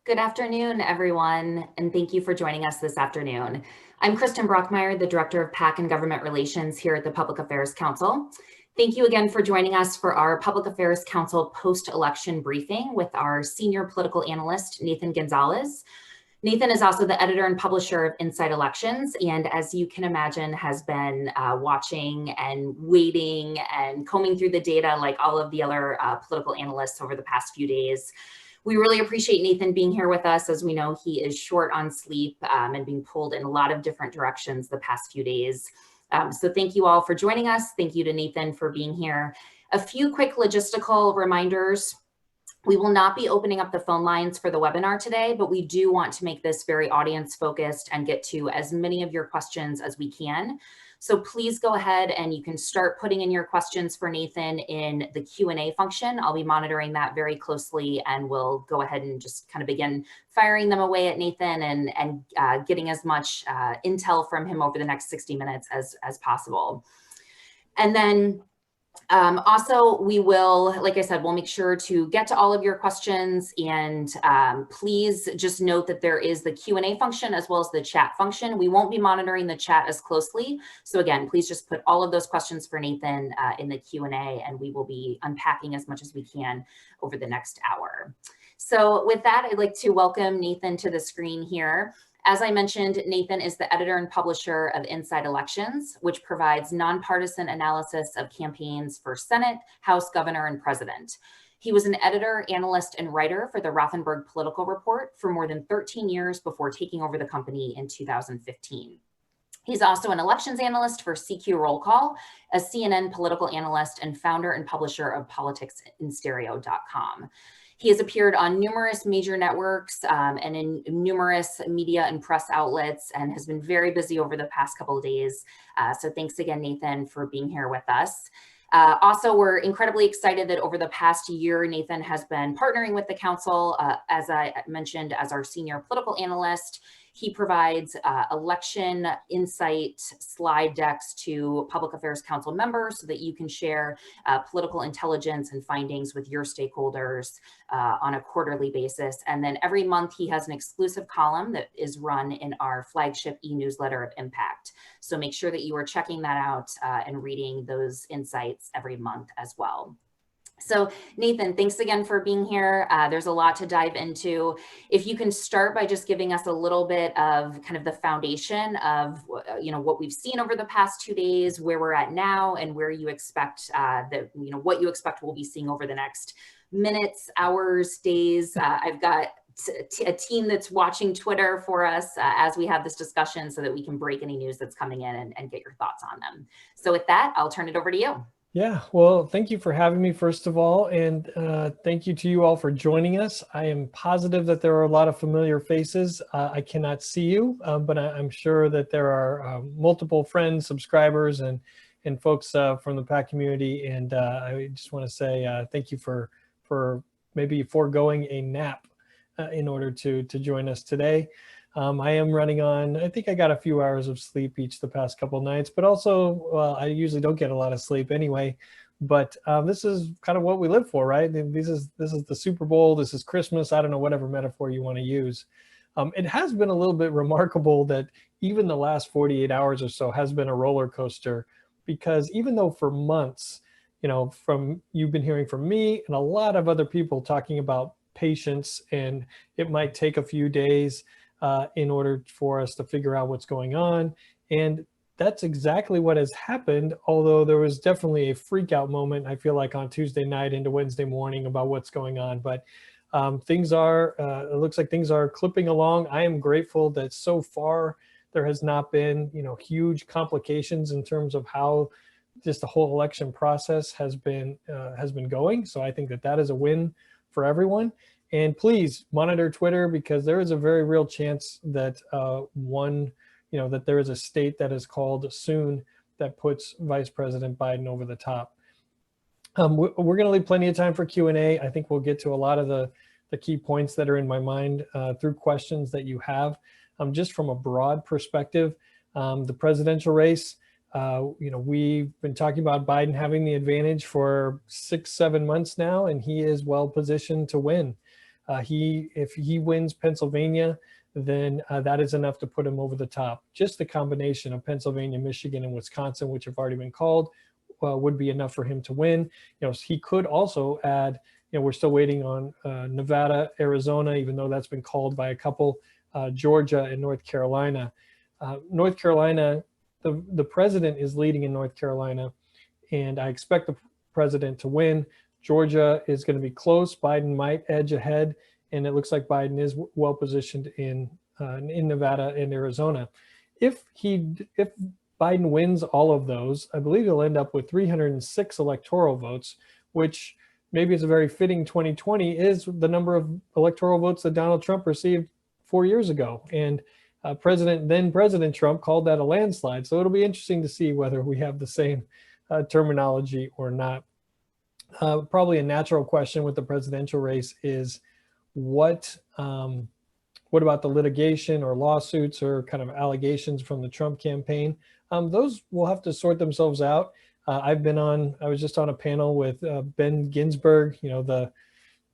Good afternoon, everyone, and thank you for joining us this afternoon. I'm Kristen Brockmeyer, the Director of PAC and Government Relations here at the Public Affairs Council. Thank you again for joining us for our Public Affairs Council post-election briefing with our senior political analyst, Nathan Gonzales. Nathan is also the editor and publisher of Inside Elections, and as you can imagine, has been watching and waiting and combing through the data like all of the other political analysts over the past few days. We really appreciate Nathan being here with us, as we know he is short on sleep and being pulled in a lot of different directions the past few days. So thank you all for joining us. Thank you to Nathan for being here. A few quick logistical reminders. We will not be opening up the phone lines for the webinar today, but we do want to make this very audience focused and get to as many of your questions as we can. So please go ahead and you can start putting in your questions for Nathan in the Q&A function. I'll be monitoring that very closely, and we'll go ahead and just kind of begin firing them away at Nathan and getting as much intel from him over the next 60 minutes as possible. And then also, we will, like I said, we'll make sure to get to all of your questions, and please just note that there is the Q&A function as well as the chat function. We won't be monitoring the chat as closely. So again, please just put all of those questions for Nathan in the Q&A, and we will be unpacking as much as we can over the next hour. So with that, I'd like to welcome Nathan to the screen here. As I mentioned, Nathan is the editor and publisher of Inside Elections, which provides nonpartisan analysis of campaigns for Senate, House, Governor, and President. He was an editor, analyst, and writer for the Rothenberg Political Report for more than 13 years before taking over the company in 2015. He's also an elections analyst for CQ Roll Call, a CNN political analyst, and founder and publisher of politicsinstereo.com. He has appeared on numerous major networks and in numerous media and press outlets, and has been very busy over the past couple of days. So thanks again, Nathan, for being here with us. Also, we're incredibly excited that over the past year, Nathan has been partnering with the council, as I mentioned, as our senior political analyst. He provides election insight slide decks to Public Affairs Council members so that you can share political intelligence and findings with your stakeholders on a quarterly basis. And then every month he has an exclusive column that is run in our flagship e-newsletter of Impact. So make sure that you are checking that out and reading those insights every month as well. So Nathan, thanks again for being here. There's a lot to dive into. If you can start by just giving us a little bit of kind of the foundation of what we've seen over the past 2 days, where we're at now, and where you expect what you expect we'll be seeing over the next minutes, hours, days. I've got a team that's watching Twitter for us as we have this discussion so that we can break any news that's coming in and get your thoughts on them. So with that, I'll turn it over to you. Yeah, well, thank you for having me, first of all, and thank you to you all for joining us. I am positive that there are a lot of familiar faces. I cannot see you, but I'm sure that there are multiple friends, subscribers, and folks from the PAC community. And I just want to say thank you for maybe foregoing a nap in order to join us today. I am running on, I think I got a few hours of sleep each the past couple of nights, but also, well, I usually don't get a lot of sleep anyway, but this is kind of what we live for, right? This is the Super Bowl, this is Christmas, I don't know, whatever metaphor you want to use. It has been a little bit remarkable that even the last 48 hours or so has been a roller coaster, because even though for months, you've been hearing from me and a lot of other people talking about patience, and it might take a few days in order for us to figure out what's going on. And that's exactly what has happened, although there was definitely a freak out moment, I feel like, on Tuesday night into Wednesday morning about what's going on. But it looks like things are clipping along. I am grateful that so far there has not been, huge complications in terms of how just the whole election process has been going. So I think that is a win for everyone. And please monitor Twitter, because there is a very real chance that that there is a state that is called soon that puts Vice President Biden over the top. We're going to leave plenty of time for Q&A. I think we'll get to a lot of the key points that are in my mind through questions that you have. Just from a broad perspective, the presidential race, we've been talking about Biden having the advantage for 6-7 months now, and he is well positioned to win. If he wins Pennsylvania, then that is enough to put him over the top. Just the combination of Pennsylvania, Michigan, and Wisconsin, which have already been called, would be enough for him to win. He could also add, we're still waiting on Nevada, Arizona, even though that's been called by a couple, Georgia and North Carolina. North Carolina, the president is leading in North Carolina, and I expect the president to win. Georgia is going to be close. Biden might edge ahead, and it looks like Biden is well positioned in Nevada and Arizona. If Biden wins all of those, I believe he'll end up with 306 electoral votes, which maybe is a very fitting 2020 is the number of electoral votes that Donald Trump received 4 years ago. And then President Trump called that a landslide. So it'll be interesting to see whether we have the same terminology or not. Probably a natural question with the presidential race is what about the litigation or lawsuits or kind of allegations from the Trump campaign? Those will have to sort themselves out. I was just on a panel with Ben Ginsburg, the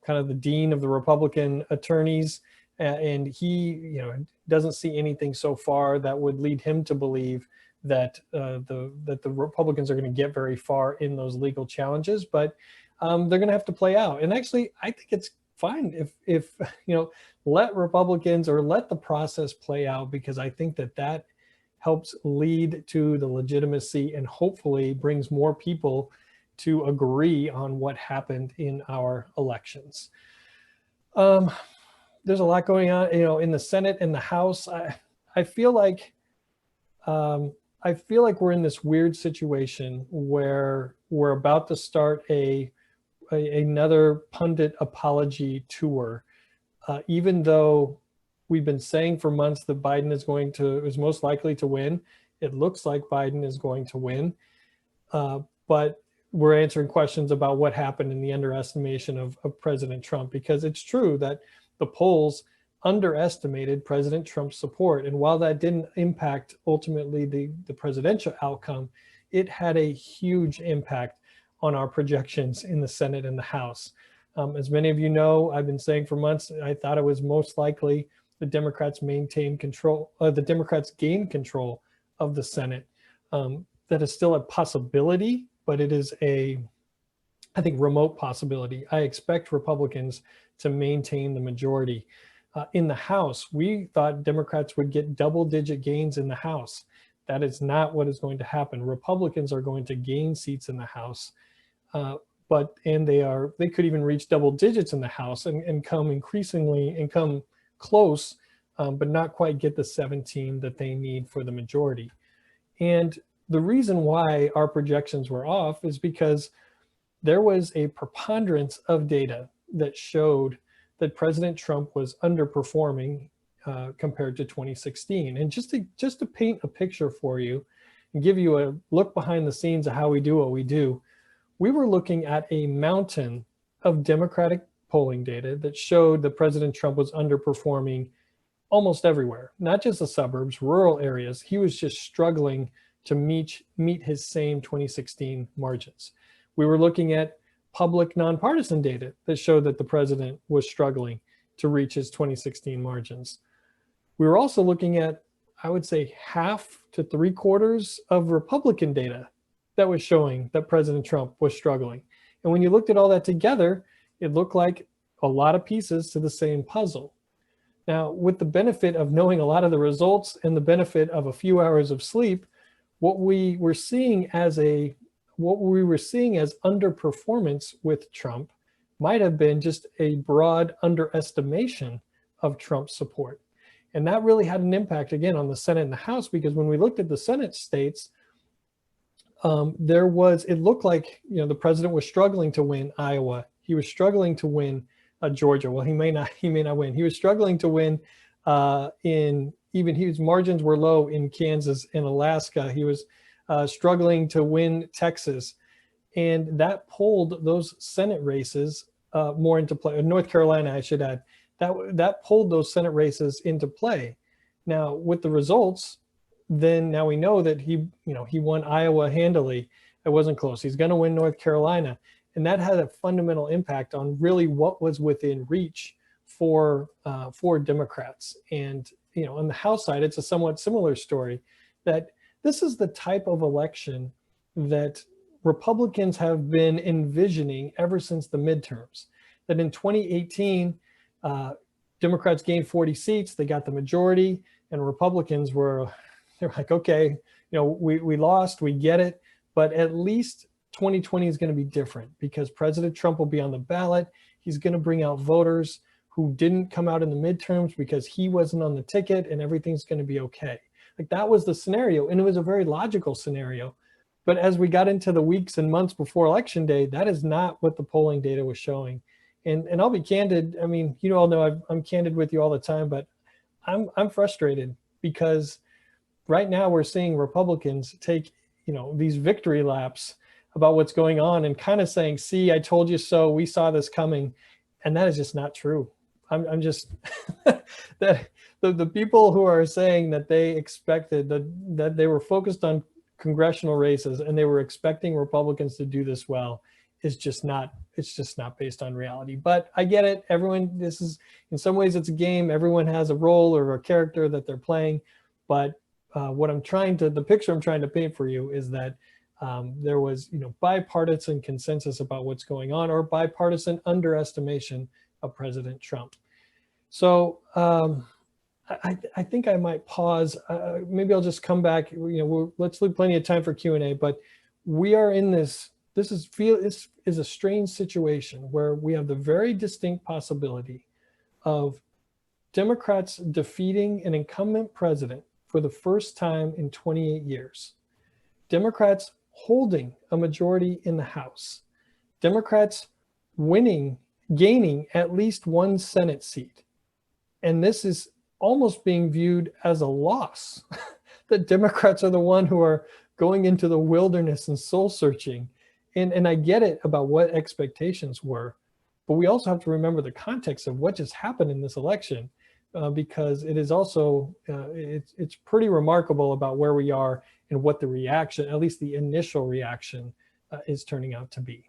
kind of the dean of the Republican attorneys, and he, doesn't see anything so far that would lead him to believe that the Republicans are going to get very far in those legal challenges, but they're going to have to play out. And actually, I think it's fine if let Republicans or let the process play out, because I think that helps lead to the legitimacy and hopefully brings more people to agree on what happened in our elections. There's a lot going on, in the Senate and the House. I feel like we're in this weird situation where we're about to start another pundit apology tour, even though we've been saying for months that Biden is most likely to win. It looks like Biden is going to win, but we're answering questions about what happened in the underestimation of President Trump, because it's true that the polls underestimated President Trump's support. And while that didn't impact ultimately the presidential outcome, it had a huge impact on our projections in the Senate and the House. As many of you know, I've been saying for months, I thought it was most likely the Democrats gain control of the Senate. That is still a possibility, but it is I think, remote possibility. I expect Republicans to maintain the majority. In the House, we thought Democrats would get double-digit gains in the House. That is not what is going to happen. Republicans are going to gain seats in the House, they could even reach double digits in the House and come close, but not quite get the 17 that they need for the majority. And the reason why our projections were off is because there was a preponderance of data that showed that President Trump was underperforming compared to 2016. And just to paint a picture for you and give you a look behind the scenes of how we do what we do, we were looking at a mountain of Democratic polling data that showed that President Trump was underperforming almost everywhere, not just the suburbs, rural areas. He was just struggling to meet his same 2016 margins. We were looking at public nonpartisan data that showed that the president was struggling to reach his 2016 margins. We were also looking at, I would say, half to 3/4 of Republican data that was showing that President Trump was struggling. And when you looked at all that together, it looked like a lot of pieces to the same puzzle. Now, with the benefit of knowing a lot of the results and the benefit of a few hours of sleep, what we were seeing as underperformance with Trump might have been just a broad underestimation of Trump's support. And that really had an impact, again, on the Senate and the House, because when we looked at the Senate states, it looked like, the president was struggling to win Iowa. He was struggling to win Georgia. Well, he may not win. He was struggling to win his margins were low in Kansas and Alaska. He was struggling to win Texas. And that pulled those Senate races more into play. North Carolina, I should add, that pulled those Senate races into play. Now, with the results, then now we know that he won Iowa handily. It wasn't close. He's going to win North Carolina. And that had a fundamental impact on really what was within reach for Democrats. And on the House side, it's a somewhat similar story, that this is the type of election that Republicans have been envisioning ever since the midterms. That in 2018, Democrats gained 40 seats, they got the majority, and Republicans they're like, okay, we lost, we get it, but at least 2020 is going to be different because President Trump will be on the ballot. He's going to bring out voters who didn't come out in the midterms because he wasn't on the ticket, and everything's going to be okay. Like, that was the scenario, and it was a very logical scenario. But as we got into the weeks and months before Election Day, that is not what the polling data was showing. And I'll be candid. I mean, you all know I'm candid with you all the time, but I'm frustrated because right now we're seeing Republicans take, these victory laps about what's going on and kind of saying, see, I told you so, we saw this coming. And that is just not true. I'm just, that the people who are saying that they expected, that they were focused on congressional races and they were expecting Republicans to do this well, it's just not based on reality. But I get it. Everyone, this is, in some ways it's a game. Everyone has a role or a character that they're playing. But the picture I'm trying to paint for you is that there was, bipartisan consensus about what's going on, or bipartisan underestimation of President Trump. So I think I might pause. Maybe I'll just come back. Let's leave plenty of time for Q&A. But we are in this. This is a strange situation where we have the very distinct possibility of Democrats defeating an incumbent president for the first time in 28 years. Democrats holding a majority in the House. Democrats gaining at least one Senate seat. And this is almost being viewed as a loss. That Democrats are the one who are going into the wilderness and soul searching. And I get it about what expectations were, but we also have to remember the context of what just happened in this election, because it is also, it's pretty remarkable about where we are and what the reaction, at least the initial reaction, is turning out to be.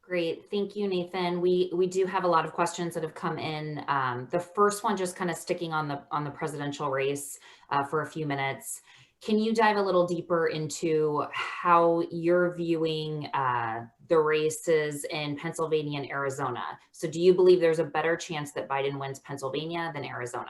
Great. Thank you, Nathan. We do have a lot of questions that have come in. The first one just kind of sticking on the presidential race for a few minutes. Can you dive a little deeper into how you're viewing the races in Pennsylvania and Arizona? So do you believe there's a better chance that Biden wins Pennsylvania than Arizona?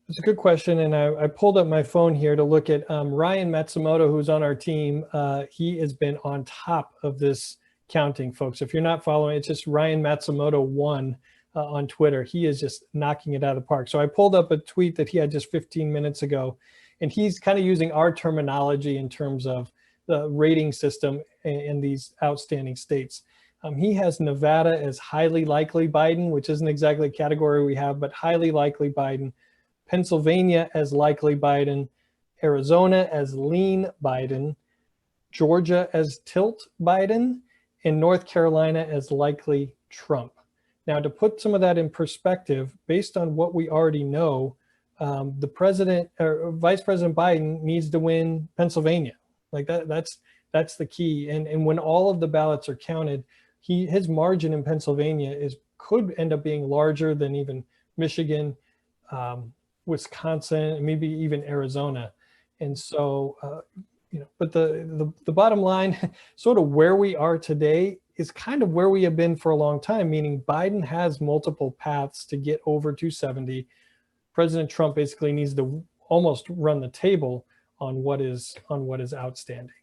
It's a good question. And I pulled up my phone here to look at Ryan Matsumoto, who's on our team. He has been on top of this counting, folks. If you're not following, it's just Ryan Matsumoto 1 on Twitter. He is just knocking it out of the park. So I pulled up a tweet that he had just 15 minutes ago. And he's kind of using our terminology in terms of the rating system in these outstanding states. He has Nevada as highly likely Biden, which isn't exactly a category we have, but highly likely Biden. Pennsylvania as likely Biden. Arizona as lean Biden. Georgia as tilt Biden. And North Carolina as likely Trump. Now, to put some of that in perspective, based on what we already know, the president or Vice President Biden needs to win Pennsylvania. Like that's the key. And when all of the ballots are counted, his margin in Pennsylvania could end up being larger than even Michigan, Wisconsin, and maybe even Arizona. And so, but the bottom line, sort of where we are today, is kind of where we have been for a long time, meaning Biden has multiple paths to get over 270. President Trump basically needs to almost run the table on what is outstanding.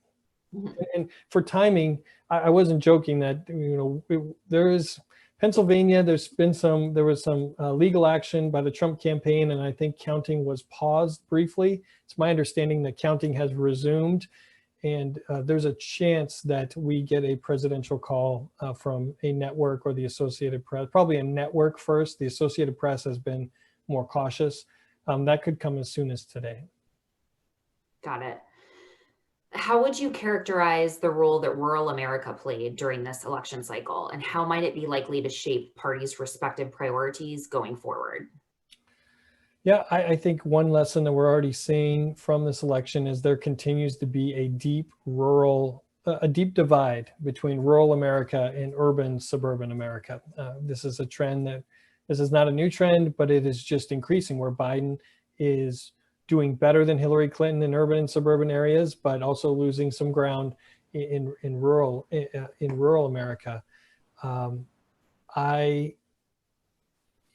Mm-hmm. And for timing, I wasn't joking that there is Pennsylvania. There was some legal action by the Trump campaign, and I think counting was paused briefly. It's my understanding that counting has resumed, and there's a chance that we get a presidential call from a network or the Associated Press. Probably a network first. The Associated Press has been more cautious. That could come as soon as today. Got it. How would you characterize the role that rural America played during this election cycle, and how might it be likely to shape parties' respective priorities going forward? Yeah, I think one lesson that we're already seeing from this election is there continues to be a deep rural a deep divide between rural America and urban suburban America. This is a trend that, this is not a new trend, but it is just increasing, where Biden is doing better than Hillary Clinton in urban and suburban areas, but also losing some ground in rural America.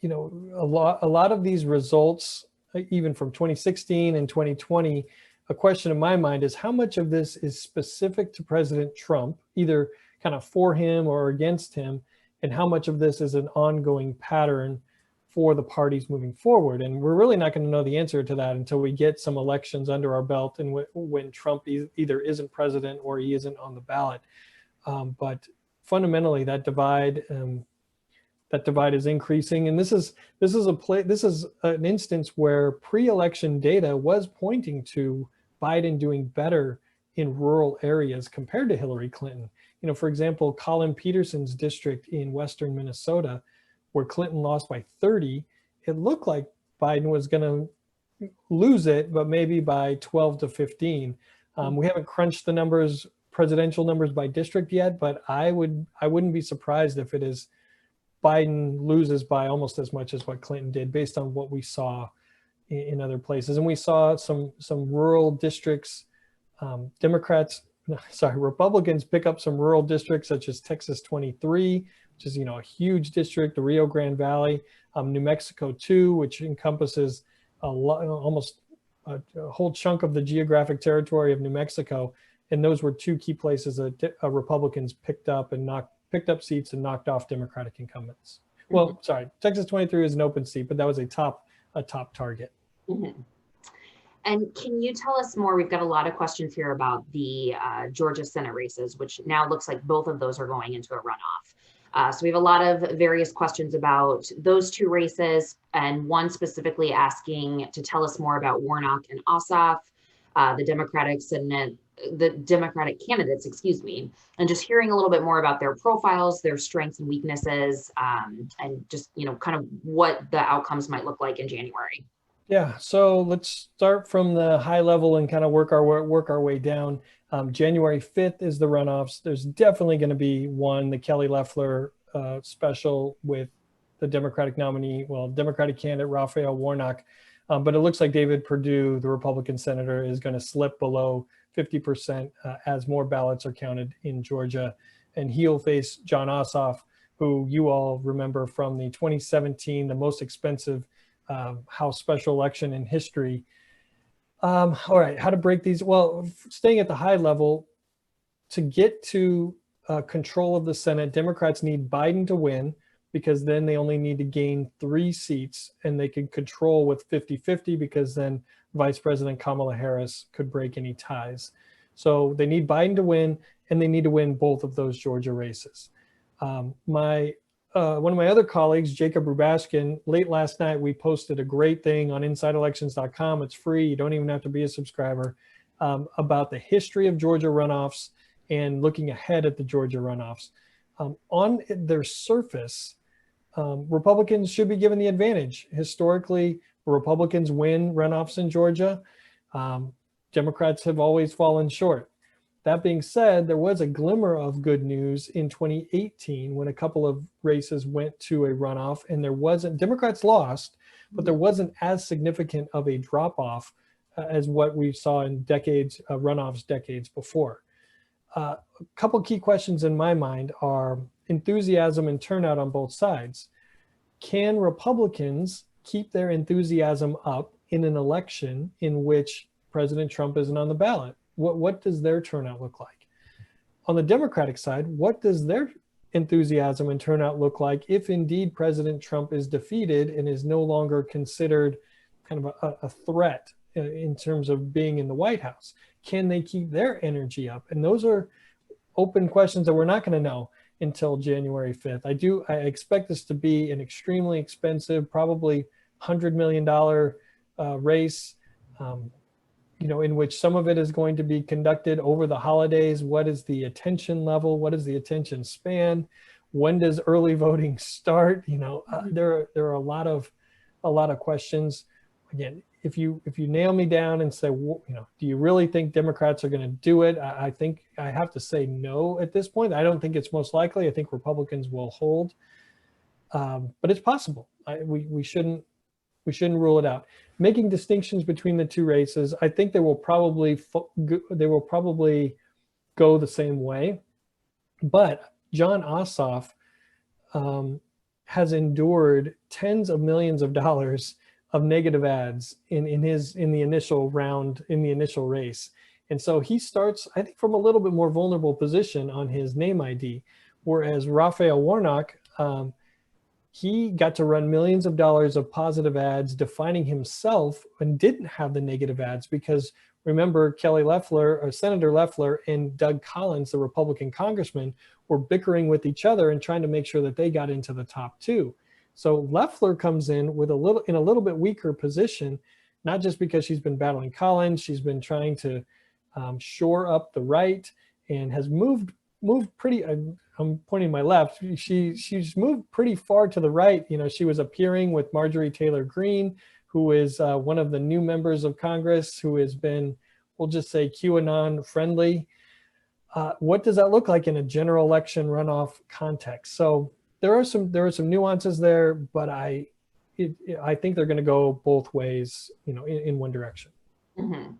You know, a lot of these results, even from 2016 and 2020, a question in my mind is how much of this is specific to President Trump, either kind of for him or against him, and how much of this is an ongoing pattern for the parties moving forward. And we're really not going to know the answer to that until we get some elections under our belt, and when Trump either isn't president or he isn't on the ballot. But fundamentally, that divide is increasing, and this is an instance where pre-election data was pointing to Biden doing better in rural areas compared to Hillary Clinton. You know, for example, Colin Peterson's district in western Minnesota, where Clinton lost by 30, it looked like Biden was going to lose it, but maybe by 12 to 15. We haven't crunched the numbers, presidential numbers by district yet, but I wouldn't be surprised if it is Biden loses by almost as much as what Clinton did, based on what we saw in other places. And we saw some rural districts, Republicans pick up some rural districts such as Texas 23, which is, you know, a huge district, the Rio Grande Valley, New Mexico 2, which encompasses almost a whole chunk of the geographic territory of New Mexico. And those were two key places that Republicans picked up seats and knocked off Democratic incumbents. Well, sorry, Texas 23 is an open seat, but that was a top target. Mm-hmm. And can you tell us more? We've got a lot of questions here about the Georgia Senate races, which now looks like both of those are going into a runoff. So we have a lot of various questions about those two races, and one specifically asking to tell us more about Warnock and Ossoff, the Democratic candidates, excuse me, and just hearing a little bit more about their profiles, their strengths and weaknesses, and just, you know, kind of what the outcomes might look like in January. Yeah, so let's start from the high level and kind of work our way down. January 5th is the runoffs. There's definitely going to be one, the Kelly Loeffler special with the Democratic candidate Raphael Warnock. But it looks like David Perdue, the Republican senator, is going to slip below 50% as more ballots are counted in Georgia. And he'll face Jon Ossoff, who you all remember from the 2017, the most expensive House special election in history. All right, how to break these? Well, staying at the high level, to get to control of the Senate, Democrats need Biden to win, because then they only need to gain 3 seats and they can control with 50-50, because then Vice President Kamala Harris could break any ties. So they need Biden to win, and they need to win both of those Georgia races. One of my other colleagues, Jacob Rubashkin, late last night, we posted a great thing on InsideElections.com. It's free. You don't even have to be a subscriber, about the history of Georgia runoffs and looking ahead at the Georgia runoffs. On their surface, Republicans should be given the advantage. Historically, Republicans win runoffs in Georgia. Democrats have always fallen short. That being said, there was a glimmer of good news in 2018 when a couple of races went to a runoff, and Democrats lost, but there wasn't as significant of a drop-off as what we saw in runoffs decades before. A couple key questions in my mind are enthusiasm and turnout on both sides. Can Republicans keep their enthusiasm up in an election in which President Trump isn't on the ballot? What does their turnout look like? On the Democratic side, what does their enthusiasm and turnout look like if indeed President Trump is defeated and is no longer considered kind of a threat in terms of being in the White House? Can they keep their energy up? And those are open questions that we're not going to know until January 5th. I expect this to be an extremely expensive, probably $100 million race, in which some of it is going to be conducted over the holidays. What is the attention level? What is the attention span? When does early voting start? There are a lot of questions. Again, if you nail me down and say, do you really think Democrats are going to do it? I think I have to say no at this point. I don't think it's most likely. I think Republicans will hold, but it's possible. We shouldn't rule it out. Making distinctions between the two races, I think they will probably go the same way. But John Ossoff has endured tens of millions of dollars of negative ads in the initial round, in the initial race. And so he starts, I think, from a little bit more vulnerable position on his name ID, whereas Raphael Warnock, he got to run millions of dollars of positive ads defining himself and didn't have the negative ads because remember Kelly Loeffler or Senator Loeffler and Doug Collins, the Republican congressman, were bickering with each other and trying to make sure that they got into the top two. So Loeffler comes in with a little bit weaker position, not just because she's been battling Collins, she's been trying to shore up the right and has moved pretty. I'm pointing my left. She's moved pretty far to the right. She was appearing with Marjorie Taylor Greene, who is one of the new members of Congress who has been, we'll just say, QAnon friendly. What does that look like in a general election runoff context? So there are some nuances there, but I think they're going to go both ways, in one direction. Mm-hmm.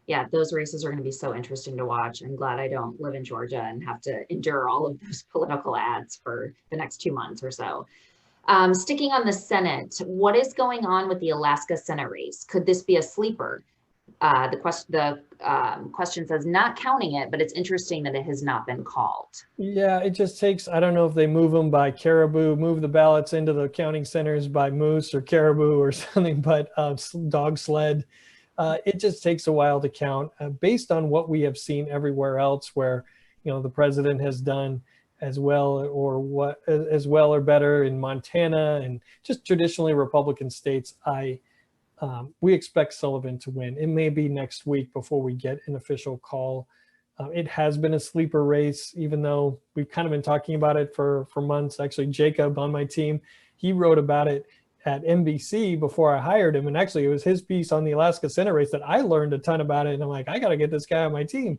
Yeah, those races are going to be so interesting to watch. I'm glad I don't live in Georgia and have to endure all of those political ads for the next 2 months or so. Sticking on the Senate, what is going on with the Alaska Senate race? Could this be a sleeper? The question says not counting it, but it's interesting that it has not been called. Yeah, it just takes, I don't know if they move them by caribou, move the ballots into the counting centers by moose or caribou or something, but dog sled. It just takes a while to count based on what we have seen everywhere else where, the president has done as well or better in Montana and just traditionally Republican states. We expect Sullivan to win. It may be next week before we get an official call. It has been a sleeper race, even though we've kind of been talking about it for months. Actually, Jacob on my team, he wrote about it at NBC before I hired him. And actually, it was his piece on the Alaska Senate race that I learned a ton about it. And I'm like, I got to get this guy on my team.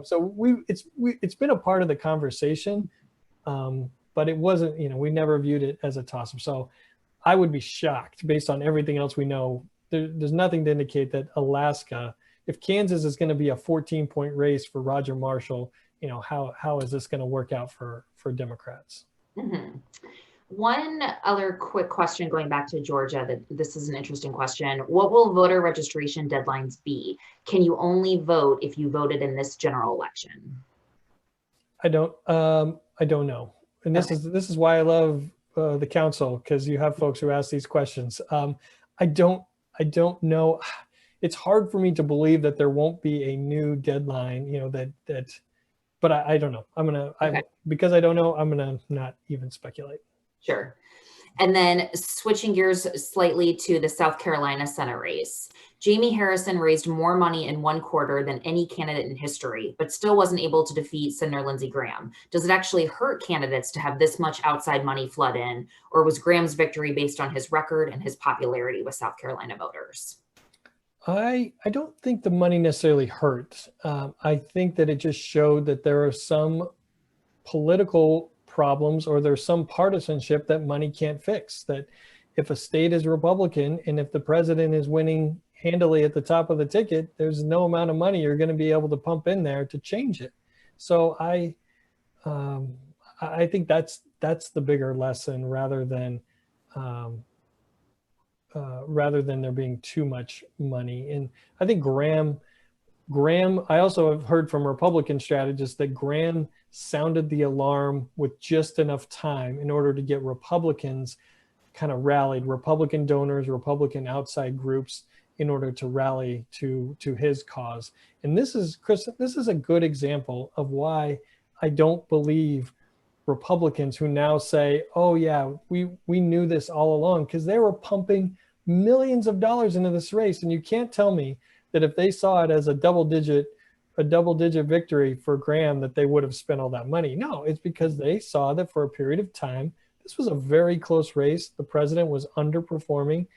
So it's been a part of the conversation, but it wasn't, we never viewed it as a toss-up. So I would be shocked based on everything else we know. There's nothing to indicate that Alaska, if Kansas is going to be a 14-point race for Roger Marshall, how is this going to work out for Democrats? Mm-hmm. One other quick question going back to Georgia, that this is an interesting question. What will voter registration deadlines be? Can you only vote if you voted in this general election? I don't know. And this is why I love the council, because you have folks who ask these questions. I don't know. It's hard for me to believe that there won't be a new deadline, but I don't know. Because I don't know, I'm gonna not even speculate. Sure. And then switching gears slightly to the South Carolina Senate race. Jamie Harrison raised more money in one quarter than any candidate in history, but still wasn't able to defeat Senator Lindsey Graham. Does it actually hurt candidates to have this much outside money flood in, or was Graham's victory based on his record and his popularity with South Carolina voters? I don't think the money necessarily hurt. I think that it just showed that there are some political problems or there's some partisanship that money can't fix. That if a state is Republican and if the president is winning handily at the top of the ticket, there's no amount of money you're going to be able to pump in there to change it. So I think that's the bigger lesson rather than there being too much money. And I think Graham, I also have heard from Republican strategists that Graham sounded the alarm with just enough time in order to get Republicans kind of rallied, Republican donors, Republican outside groups, in order to rally to his cause. And this is, Chris, this is a good example of why I don't believe Republicans who now say, oh yeah, we knew this all along, because they were pumping millions of dollars into this race. And you can't tell me that if they saw it as a double digit victory for Graham, that they would have spent all that money. No, it's because they saw that for a period of time, this was a very close race. The president was underperforming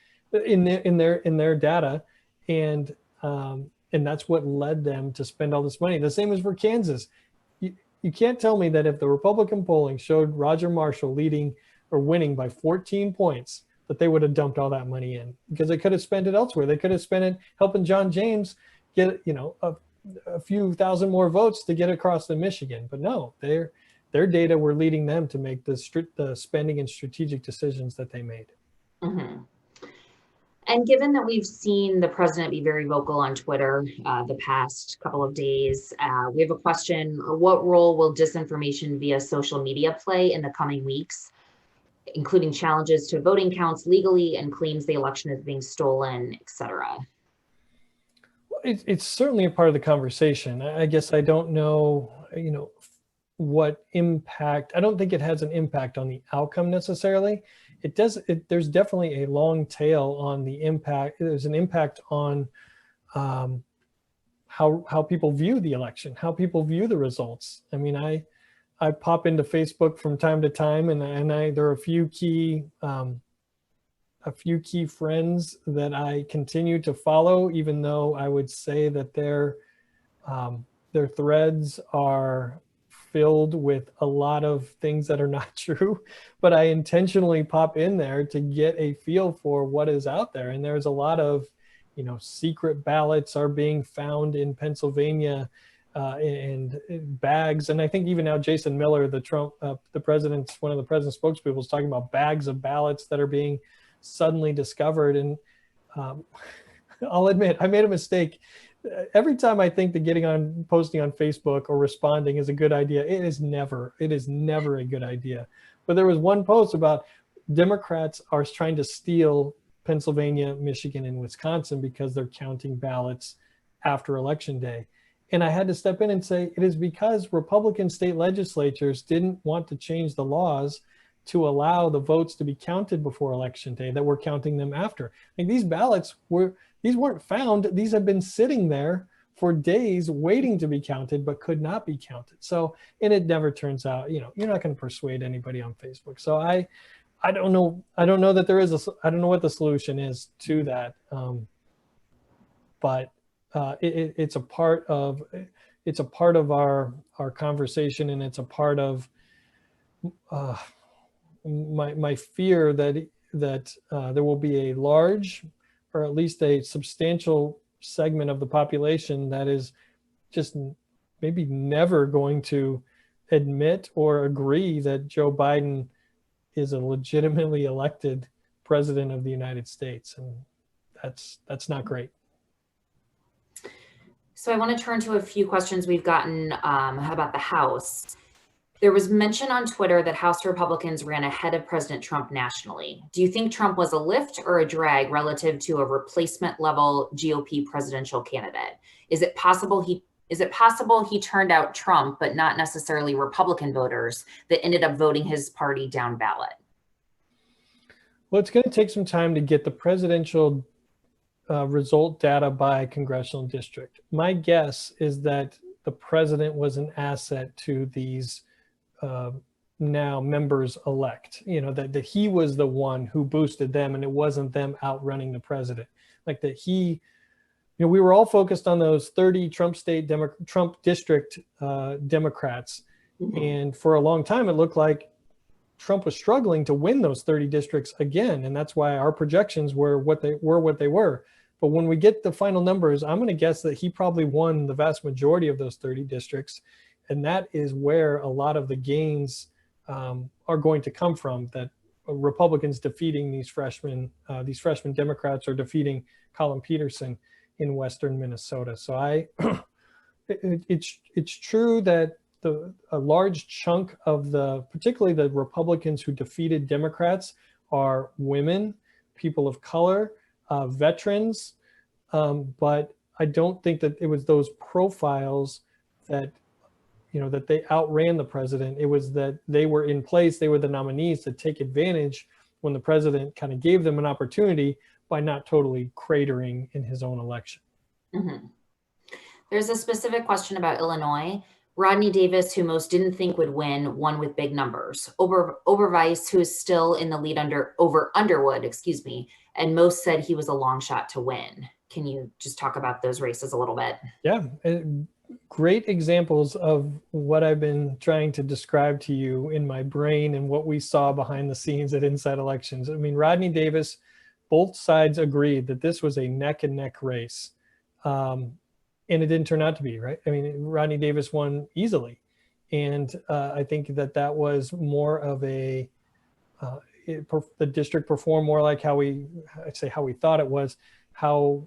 in their data. And that's what led them to spend all this money. The same as for Kansas. You can't tell me that if the Republican polling showed Roger Marshall leading or winning by 14 points, that they would have dumped all that money in, because they could have spent it elsewhere. They could have spent it helping John James get, a few thousand more votes to get across to Michigan. But no, their data were leading them to make the spending and strategic decisions that they made. Mm-hmm. And given that we've seen the president be very vocal on Twitter the past couple of days, we have a question. What role will disinformation via social media play in the coming weeks, including challenges to voting counts legally and claims the election is being stolen, et cetera? It's certainly a part of the conversation. I guess I don't know, what impact. I don't think it has an impact on the outcome necessarily. There's definitely a long tail on the impact. There's an impact on how people view the election, how people view the results. I mean, I pop into Facebook from time to time, and there are a few key friends that I continue to follow, even though I would say that their threads are filled with a lot of things that are not true, but I intentionally pop in there to get a feel for what is out there. And there's a lot of, secret ballots are being found in Pennsylvania and bags. And I think even now Jason Miller, one of the president's spokespeople, is talking about bags of ballots that are being suddenly discovered. And I'll admit, I made a mistake. Every time I think that posting on Facebook or responding is a good idea, it is never a good idea. But there was one post about Democrats are trying to steal Pennsylvania, Michigan, and Wisconsin because they're counting ballots after Election Day. And I had to step in and say, it is because Republican state legislatures didn't want to change the laws to allow the votes to be counted before Election Day, that we're counting them after. Like, these ballots weren't found. These have been sitting there for days waiting to be counted, but could not be counted. So, and it never turns out, you're not going to persuade anybody on Facebook. So I don't know. I don't know that there is I don't know what the solution is to that. But it's a part of our conversation, and it's a part of my fear that there will be a large, or at least a substantial segment of the population that is just maybe never going to admit or agree that Joe Biden is a legitimately elected president of the United States. And that's not great. So I want to turn to a few questions we've gotten about the House. There was mention on Twitter that House Republicans ran ahead of President Trump nationally. Do you think Trump was a lift or a drag relative to a replacement level GOP presidential candidate? Is it possible he turned out Trump, but not necessarily Republican voters that ended up voting his party down ballot? Well, it's going to take some time to get the presidential result data by congressional district. My guess is that the president was an asset to these now members elect, that he was the one who boosted them, and it wasn't them outrunning the president. Like that we were all focused on those 30 Trump district Democrats. Mm-hmm. And for a long time, it looked like Trump was struggling to win those 30 districts again. And that's why our projections were what they were. But when we get the final numbers, I'm going to guess that he probably won the vast majority of those 30 districts. And that is where a lot of the gains are going to come from, that Republicans defeating these freshman Democrats are defeating Colin Peterson in Western Minnesota. So it's true that a large chunk of particularly the Republicans who defeated Democrats are women, people of color, veterans. But I don't think that it was those profiles that they outran the president. It was that they were in place. They were the nominees to take advantage when the president kind of gave them an opportunity by not totally cratering in his own election. Mm-hmm. There's a specific question about Illinois. Rodney Davis, who most didn't think would win, won with big numbers. Oberweis, who is still in the lead over Underwood, and most said he was a long shot to win. Can you just talk about those races a little bit? Yeah, great examples of what I've been trying to describe to you in my brain and what we saw behind the scenes at Inside Elections. I mean, Rodney Davis, both sides agreed that this was a neck and neck race. And it didn't turn out to be, right? I mean, Rodney Davis won easily. And I think that that was more of a, the district performed more like I'd say how we thought it was, how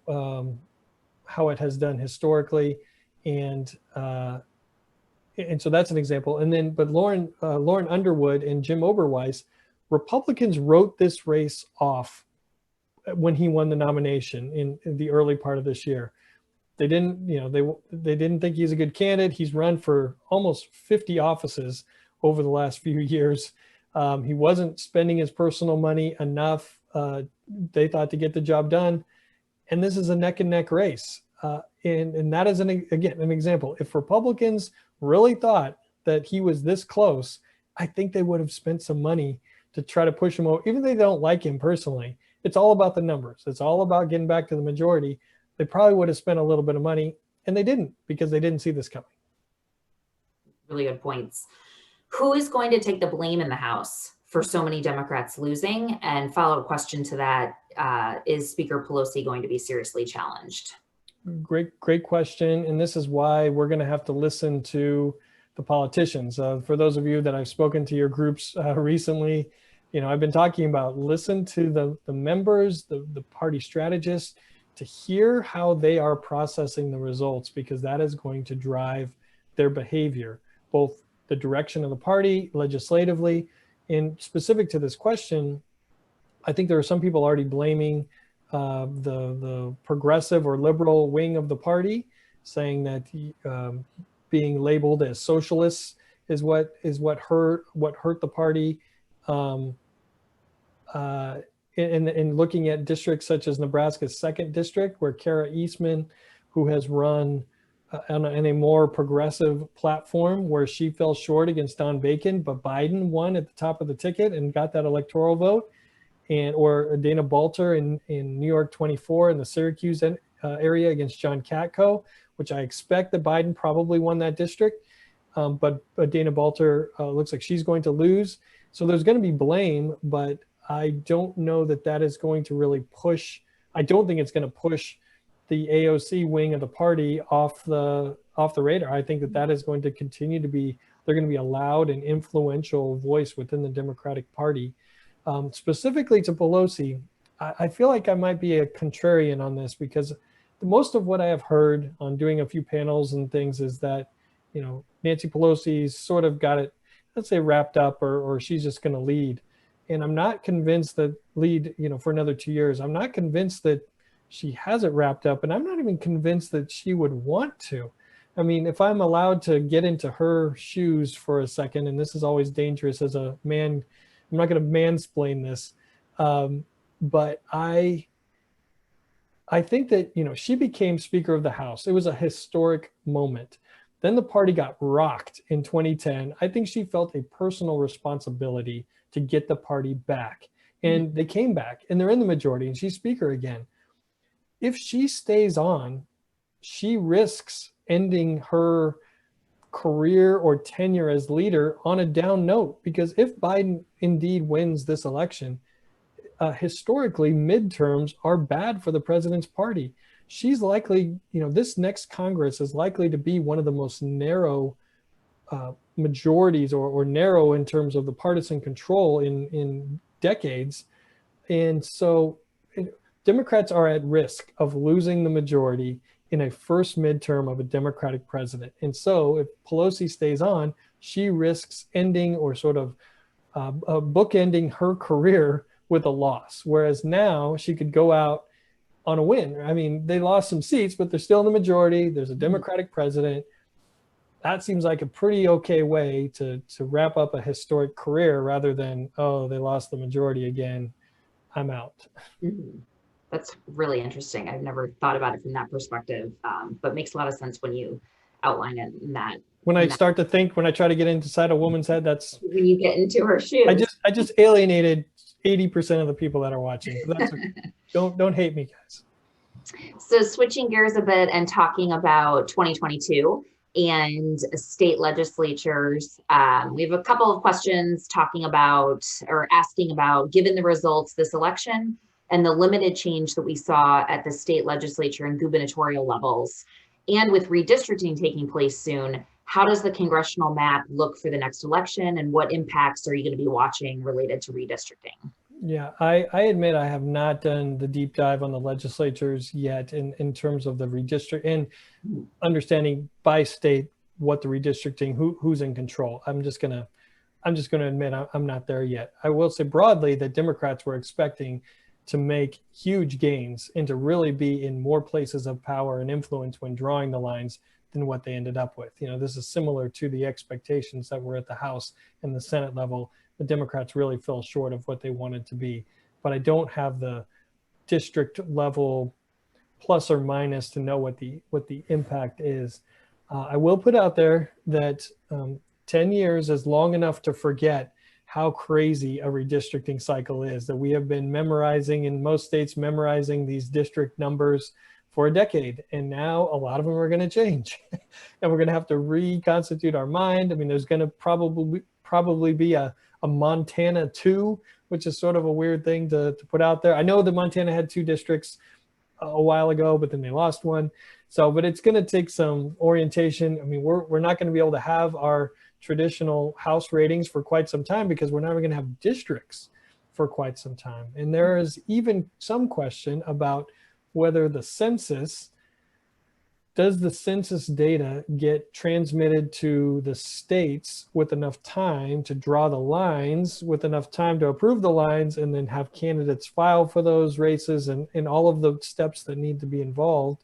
it has done historically. And so that's an example. And then, but Lauren Underwood and Jim Oberweis, Republicans wrote this race off when he won the nomination in the early part of this year. They didn't, they didn't think he's a good candidate. He's run for almost 50 offices over the last few years. He wasn't spending his personal money enough, they thought, to get the job done. And this is a neck and neck race. And that is, again, an example. If Republicans really thought that he was this close, I think they would have spent some money to try to push him over. Even if they don't like him personally, it's all about the numbers. It's all about getting back to the majority. They probably would have spent a little bit of money, and they didn't, because they didn't see this coming. Really good points. Who is going to take the blame in the House for so many Democrats losing? And follow-up question to that, is Speaker Pelosi going to be seriously challenged? Great question. And this is why we're going to have to listen to the politicians. For those of you that I've spoken to your groups recently, I've been talking about listen to the members, the party strategists, to hear how they are processing the results, because that is going to drive their behavior, both the direction of the party legislatively. And specific to this question, I think there are some people already blaming the progressive or liberal wing of the party, saying that being labeled as socialists is what hurt the party. In looking at districts such as Nebraska's 2nd district, where Kara Eastman, who has run on a more progressive platform, where she fell short against Don Bacon, but Biden won at the top of the ticket and got that electoral vote. Or Dana Balter in New York 24 in the Syracuse area against John Katko, which I expect that Biden probably won that district. But Dana Balter looks like she's going to lose. So there's going to be blame, but I don't know that is going to really push. I don't think it's going to push the AOC wing of the party off the radar. I think that is going to continue to be, they're going to be a loud and influential voice within the Democratic Party. Specifically to Pelosi, I feel like I might be a contrarian on this, because most of what I have heard on doing a few panels and things is that, Nancy Pelosi's sort of got it, let's say, wrapped up, or she's just going to lead. And I'm not convinced that for another 2 years. I'm not convinced that she has it wrapped up, and I'm not even convinced that she would want to. I mean, if I'm allowed to get into her shoes for a second, and this is always dangerous as a man, I'm not going to mansplain this, but I think that, she became Speaker of the House. It was a historic moment. Then the party got rocked in 2010. I think she felt a personal responsibility to get the party back. And they came back, and they're in the majority, and she's Speaker again. If she stays on, she risks ending her career or tenure as leader on a down note, because if Biden indeed wins this election, historically midterms are bad for the president's party. She's likely, this next Congress is likely to be one of the most narrow majorities, or narrow in terms of the partisan control in decades. And so Democrats are at risk of losing the majority in a first midterm of a Democratic president. And so if Pelosi stays on, she risks ending, or sort of bookending her career with a loss. Whereas now she could go out on a win. I mean, they lost some seats, but they're still in the majority. There's a Democratic president. That seems like a pretty okay way to wrap up a historic career, rather than, oh, they lost the majority again, I'm out. Mm-hmm. That's really interesting. I've never thought about it from that perspective, but makes a lot of sense when you outline it in that. When I start to think, when I try to get inside a woman's head, that's when you get into her shoes. I just alienated 80% of the people that are watching. That's okay. Don't hate me, guys. So switching gears a bit and talking about 2022 and state legislatures, we have a couple of questions talking about or asking about, given the results this election and the limited change that we saw at the state legislature and gubernatorial levels, and with redistricting taking place soon, how does the congressional map look for the next election, and what impacts are you going to be watching related to redistricting? Yeah, I admit I have not done the deep dive on the legislatures yet in terms of the redistrict and understanding by state what the redistricting, who's in control. I'm just gonna admit I'm not there yet. I will say broadly that Democrats were expecting to make huge gains and to really be in more places of power and influence when drawing the lines than what they ended up with. You know, this is similar to the expectations that were at the House and the Senate level. The Democrats really fell short of what they wanted to be. But I don't have the district level plus or minus to know what the impact is. I will put out there that 10 years is long enough to forget how crazy a redistricting cycle is, that we have been memorizing in most states, memorizing these district numbers for a decade. And now a lot of them are going to change and we're going to have to reconstitute our mind. I mean, there's going to probably be a Montana 2, which is sort of a weird thing to put out there. I know that Montana had 2 districts a while ago, but then they lost one. So, but it's going to take some orientation. I mean, we're not going to be able to have our traditional House ratings for quite some time because we're not going to have districts for quite some time. And there is even some question about whether does the census data get transmitted to the states with enough time to draw the lines, with enough time to approve the lines, and then have candidates file for those races and all of the steps that need to be involved.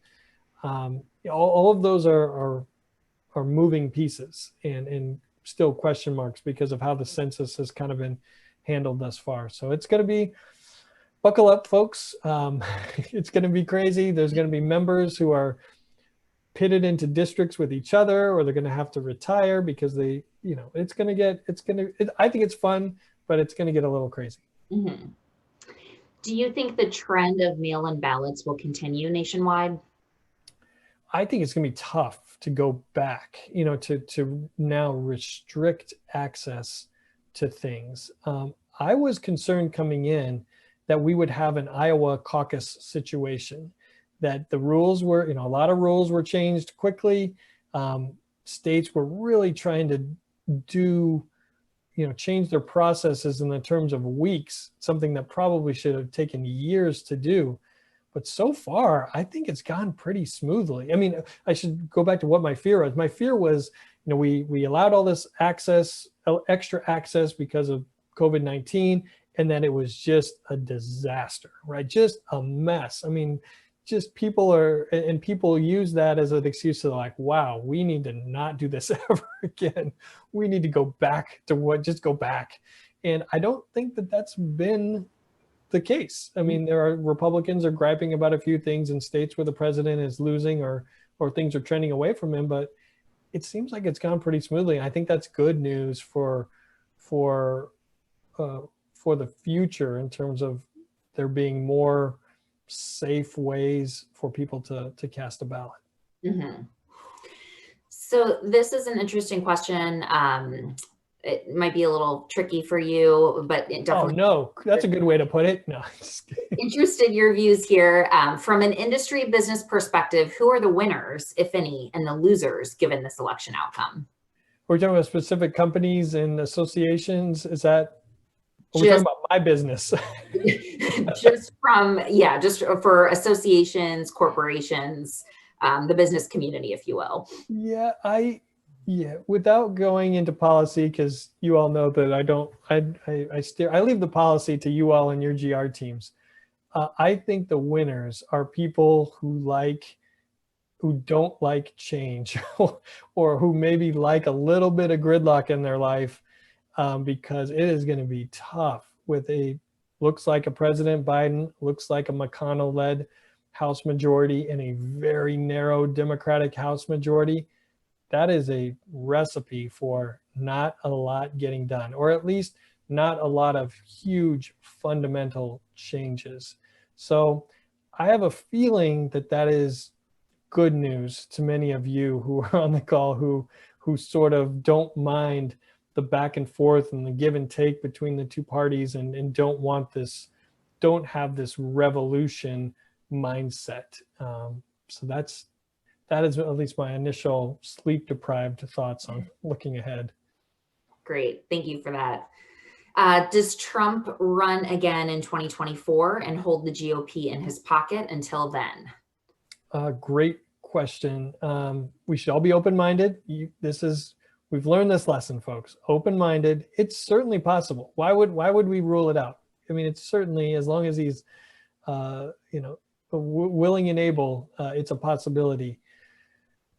All of those are moving pieces and still question marks because of how the census has kind of been handled thus far. So it's going to be, buckle up, folks. It's going to be crazy. There's going to be members who are pitted into districts with each other, or they're going to have to retire because they, you know, I think it's fun, but it's going to get a little crazy. Mm-hmm. Do you think the trend of mail-in ballots will continue nationwide? I think it's going to be tough to go back, you know, to now restrict access to things. I was concerned coming in that we would have an Iowa caucus situation, that the rules were, you know, a lot of rules were changed quickly. States were really trying to do, you know, change their processes in the terms of weeks, something that probably should have taken years to do. But so far, I think it's gone pretty smoothly. I mean, I should go back to what my fear was. My fear was, you know, we allowed all this access, extra access because of COVID-19, and then it was just a disaster, right? Just a mess. I mean, just people use that as an excuse to like, wow, we need to not do this ever again. We need to go back to just go back. And I don't think that that's been the case. I mean, there are Republicans are griping about a few things in states where the president is losing or things are trending away from him, but it seems like it's gone pretty smoothly. I think that's good news for the future in terms of there being more safe ways for people to cast a ballot. Mm-hmm. So this is an interesting question. It might be a little tricky for you, but it definitely. Oh no, that's a good way to put it. No, just kidding. Interested your views here. From an industry business perspective, who are the winners, if any, and the losers given this election outcome? We're talking about specific companies and associations. Is that? We're talking about my business. just for associations, corporations, the business community, if you will. Yeah, without going into policy, because you all know that I leave the policy to you all and your GR teams. I think the winners are people who don't like change or who maybe like a little bit of gridlock in their life, because it is going to be tough with looks like a President Biden, looks like a McConnell-led House majority and a very narrow Democratic House majority. That is a recipe for not a lot getting done, or at least not a lot of huge fundamental changes. So I have a feeling that that is good news to many of you who are on the call who sort of don't mind the back and forth and the give and take between the two parties and don't have this revolution mindset. So that is at least my initial sleep deprived thoughts on looking ahead. Great. Thank you for that. Does Trump run again in 2024 and hold the GOP in his pocket until then? Great question. We should all be open-minded. We've learned this lesson, folks. Open-minded. It's certainly possible. Why would we rule it out? I mean, it's certainly, as long as he's, willing and able, it's a possibility.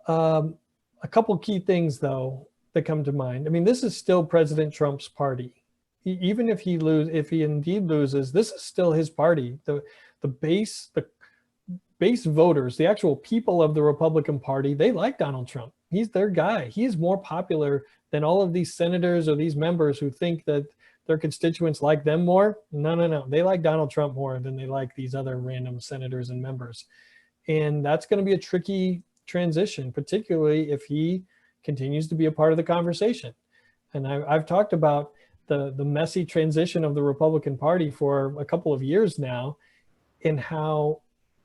A couple key things, though, that come to mind. I mean, this is still President Trump's party. Even if he indeed loses, this is still his party. The base voters, the actual people of the Republican Party, they like Donald Trump. He's their guy. He is more popular than all of these senators or these members who think that their constituents like them more. No. They like Donald Trump more than they like these other random senators and members. And that's going to be a tricky transition, particularly if he continues to be a part of the conversation. And I've talked about the messy transition of the Republican Party for a couple of years now, and how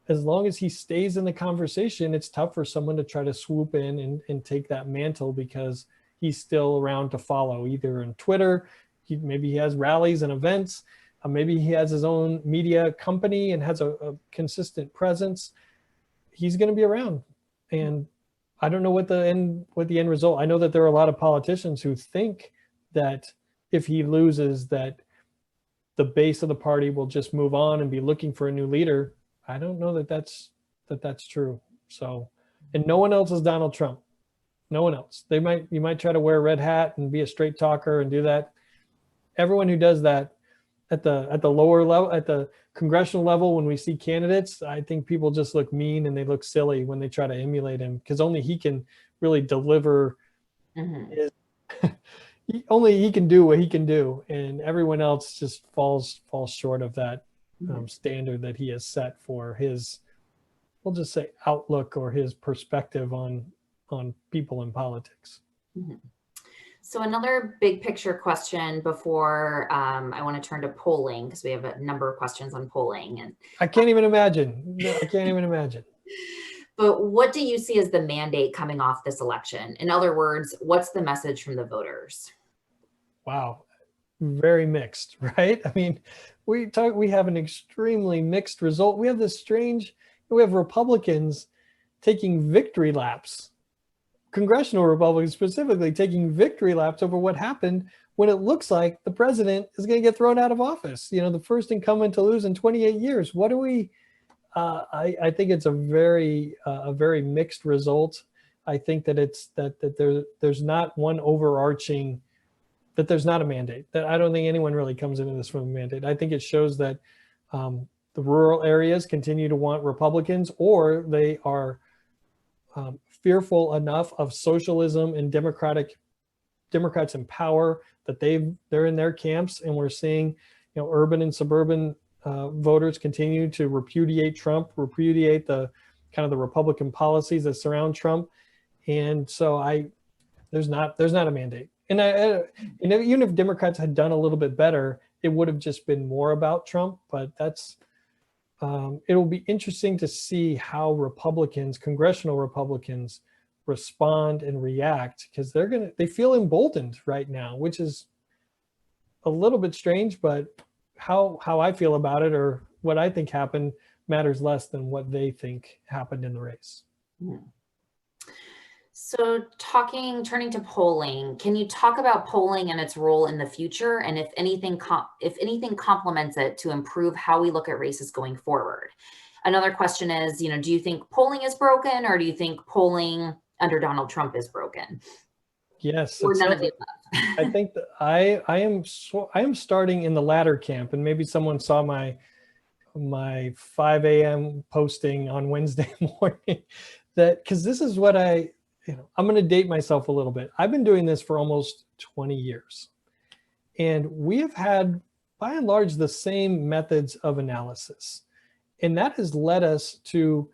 as long as he stays in the conversation, it's tough for someone to try to swoop in and take that mantle, because he's still around to follow, either on Twitter, maybe he has rallies and events, maybe he has his own media company and has a consistent presence. He's going to be around. And I don't know what the end result. I know that there are a lot of politicians who think that if he loses, that the base of the party will just move on and be looking for a new leader. I don't know that that's true. So, and no one else is Donald Trump. No one else. You might try to wear a red hat and be a straight talker and do that. Everyone who does that at the lower level, at the congressional level, when we see candidates, I think people just look mean and they look silly when they try to emulate him, because only he can really deliver his, only he can do what he can do, and everyone else just falls short of that standard that he has set for his, we'll just say, outlook or his perspective on people in politics. So another big picture question before I want to turn to polling, because we have a number of questions on polling. And I can't even imagine. I can't even imagine. But what do you see as the mandate coming off this election? In other words, what's the message from the voters? Wow. Very mixed, right? I mean, we have an extremely mixed result. We have Republicans taking victory laps, congressional Republicans specifically taking victory laps over what happened when it looks like the president is going to get thrown out of office. The first incumbent to lose in 28 years. What do we, I think it's a very mixed result. I think that there's not one overarching, that there's not a mandate. That I don't think anyone really comes into this from a mandate. I think it shows that the rural areas continue to want Republicans, or they are fearful enough of socialism and Democrats in power that they're in their camps, and we're seeing urban and suburban voters continue to repudiate Trump, repudiate the kind of the Republican policies that surround Trump, and so there's not a mandate. And even if Democrats had done a little bit better, it would have just been more about Trump. But it will be interesting to see how congressional Republicans respond and react, because they feel emboldened right now, which is a little bit strange, but how I feel about it, or what I think happened, matters less than what they think happened in the race. So turning to polling, can you talk about polling and its role in the future, and if anything complements it to improve how we look at races going forward? Another question is, do you think polling is broken, or do you think polling under Donald Trump is broken? Yes, or none of the above. I think that I am starting in the latter camp, and maybe someone saw my 5 a.m. posting on Wednesday morning, because this is what I'm going to date myself a little bit. I've been doing this for almost 20 years, and we have had, by and large, the same methods of analysis. And that has led us to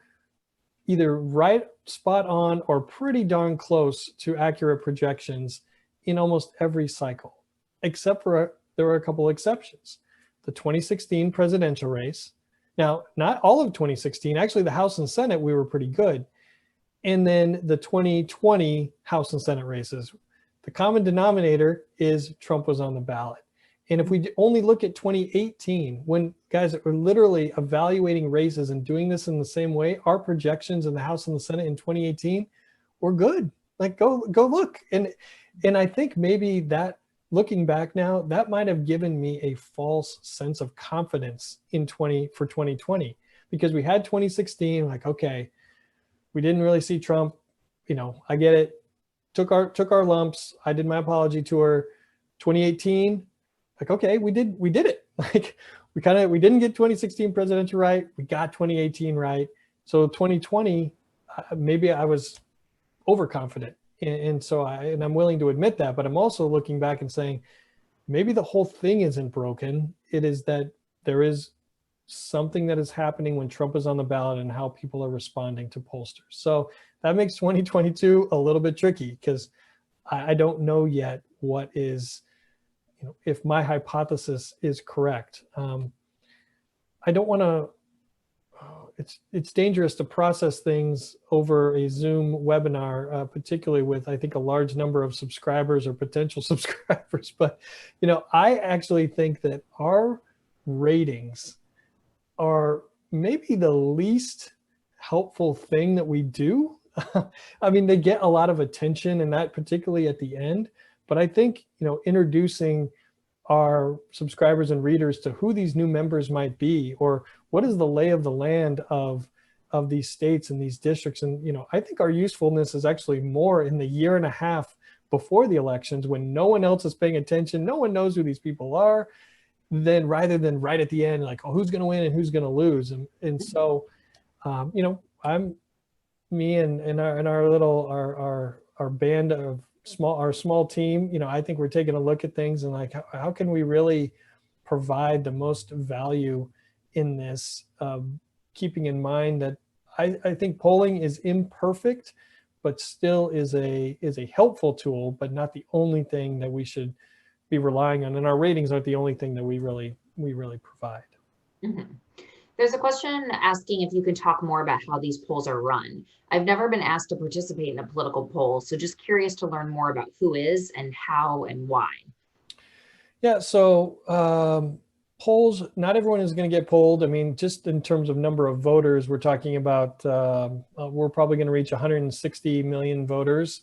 either right spot on or pretty darn close to accurate projections in almost every cycle, except for there were a couple exceptions. The 2016 presidential race. Now, not all of 2016, actually the House and Senate, we were pretty good. And then the 2020 House and Senate races. The common denominator is Trump was on the ballot. And if we only look at 2018, when guys are literally evaluating races and doing this in the same way, our projections in the House and the Senate in 2018 were good. Like go look. And I think maybe that, looking back now, that might have given me a false sense of confidence for 2020, because we had 2016, like, okay, we didn't really see Trump, I get it. Took our lumps. I did my apology tour. 2018, like, okay, we did it. Like we didn't get 2016 presidential right. We got 2018 right. So 2020, maybe I was overconfident. And so I'm willing to admit that, but I'm also looking back and saying, maybe the whole thing isn't broken. It is that there is something that is happening when Trump is on the ballot and how people are responding to pollsters. So that makes 2022 a little bit tricky, because I don't know yet what is, if my hypothesis is correct. I don't want to, it's dangerous to process things over a Zoom webinar, particularly with, I think, a large number of subscribers or potential subscribers. But, I actually think that our ratings are maybe the least helpful thing that we do. I mean, they get a lot of attention, and that particularly at the end. But I think, introducing our subscribers and readers to who these new members might be, or what is the lay of the land of these states and these districts. And, I think our usefulness is actually more in the year and a half before the elections, when no one else is paying attention, no one knows who these people are, then rather than right at the end, like, oh, who's going to win and who's going to lose. And so, me and our little, our band of our small team, I think we're taking a look at things and like, how can we really provide the most value in this, keeping in mind that I think polling is imperfect, but still is a helpful tool, but not the only thing that we should be relying on. And our ratings aren't the only thing that we really provide. Mm-hmm. There's a question asking if you can talk more about how these polls are run. I've never been asked to participate in a political poll, so just curious to learn more about who is and how and why. Yeah, so polls, not everyone is going to get polled. I mean, just in terms of number of voters, we're talking about, we're probably going to reach 160 million voters.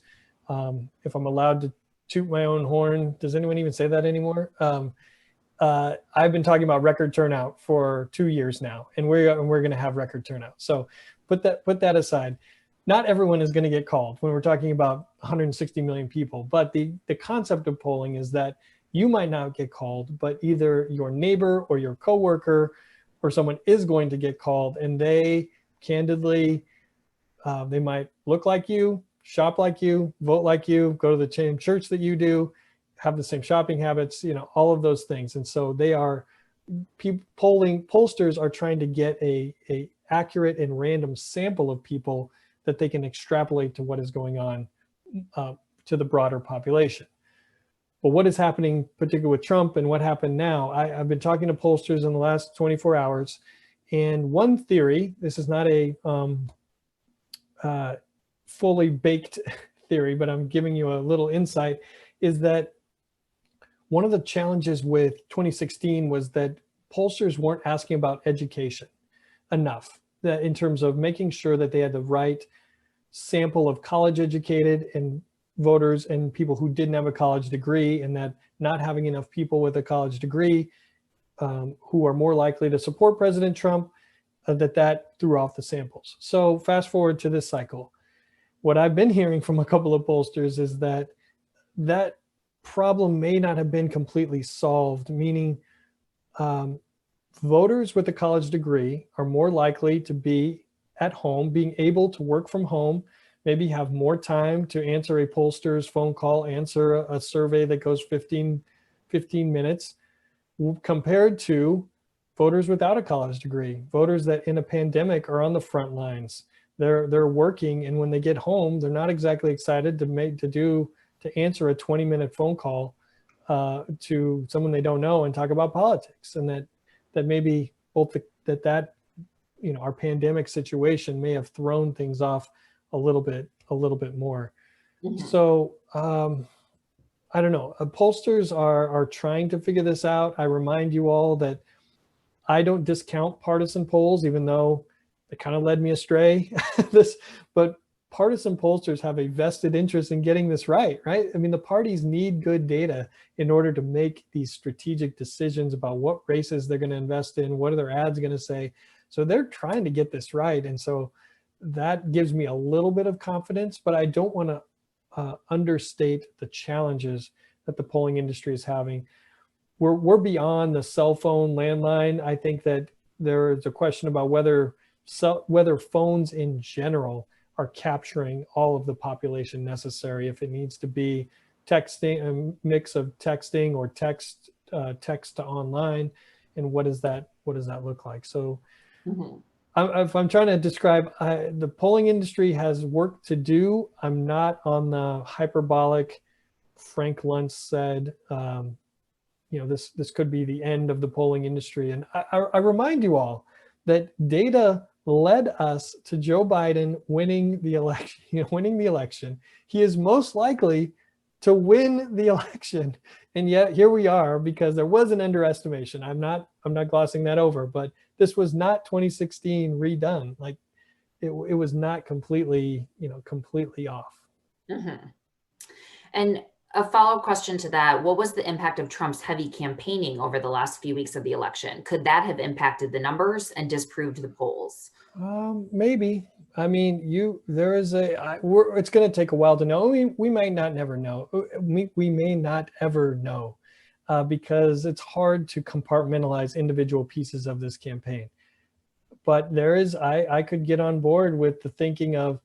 If I'm allowed to toot my own horn, does anyone even say that anymore? I've been talking about record turnout for 2 years now, and we're going to have record turnout. So put that aside. Not everyone is going to get called when we're talking about 160 million people. But the concept of polling is that you might not get called, but either your neighbor or your coworker or someone is going to get called, and they candidly, they might look like you, shop like you, vote like you, go to the same church that you do, have the same shopping habits, all of those things. And so they are, pollsters are trying to get a accurate and random sample of people that they can extrapolate to what is going on to the broader population. But what is happening, particularly with Trump and what happened now, I've been talking to pollsters in the last 24 hours. And one theory, this is not a fully baked theory, but I'm giving you a little insight, is that one of the challenges with 2016 was that pollsters weren't asking about education enough, that in terms of making sure that they had the right sample of college educated and voters and people who didn't have a college degree, and that not having enough people with a college degree who are more likely to support President Trump, that threw off the samples. So fast forward to this cycle. What I've been hearing from a couple of pollsters is that problem may not have been completely solved, meaning voters with a college degree are more likely to be at home, being able to work from home, maybe have more time to answer a pollster's phone call, answer a survey that goes 15 minutes, compared to voters without a college degree, voters that in a pandemic are on the front lines. They're working, and when they get home, they're not exactly excited to answer a 20-minute phone call to someone they don't know and talk about politics. And that maybe both our pandemic situation may have thrown things off a little bit more. Mhm. So I don't know. Pollsters are trying to figure this out. I remind you all that I don't discount partisan polls, even though they kind of led me astray. But partisan pollsters have a vested interest in getting this right? I mean, the parties need good data in order to make these strategic decisions about what races they're going to invest in, what are their ads going to say. So they're trying to get this right. And so that gives me a little bit of confidence, but I don't want to understate the challenges that the polling industry is having. We're beyond the cell phone landline. I think that there is a question about whether phones in general are capturing all of the population necessary, if it needs to be texting, a mix of texting or text to online, and what does that look like? So Mhm. if I'm trying to describe, the polling industry has work to do. I'm not on the hyperbolic Frank Luntz said, this could be the end of the polling industry. And I remind you all that data led us to Joe Biden winning the election. He is most likely to win the election. And yet here we are, because there was an underestimation. I'm not glossing that over, but this was not 2016 redone. Like it was not completely off. Mhm. And a follow-up question to that, what was the impact of Trump's heavy campaigning over the last few weeks of the election? Could that have impacted the numbers and disproved the polls? Maybe. I mean, it's going to take a while to know. We might not never know. We may not ever know because it's hard to compartmentalize individual pieces of this campaign. But I could get on board with the thinking of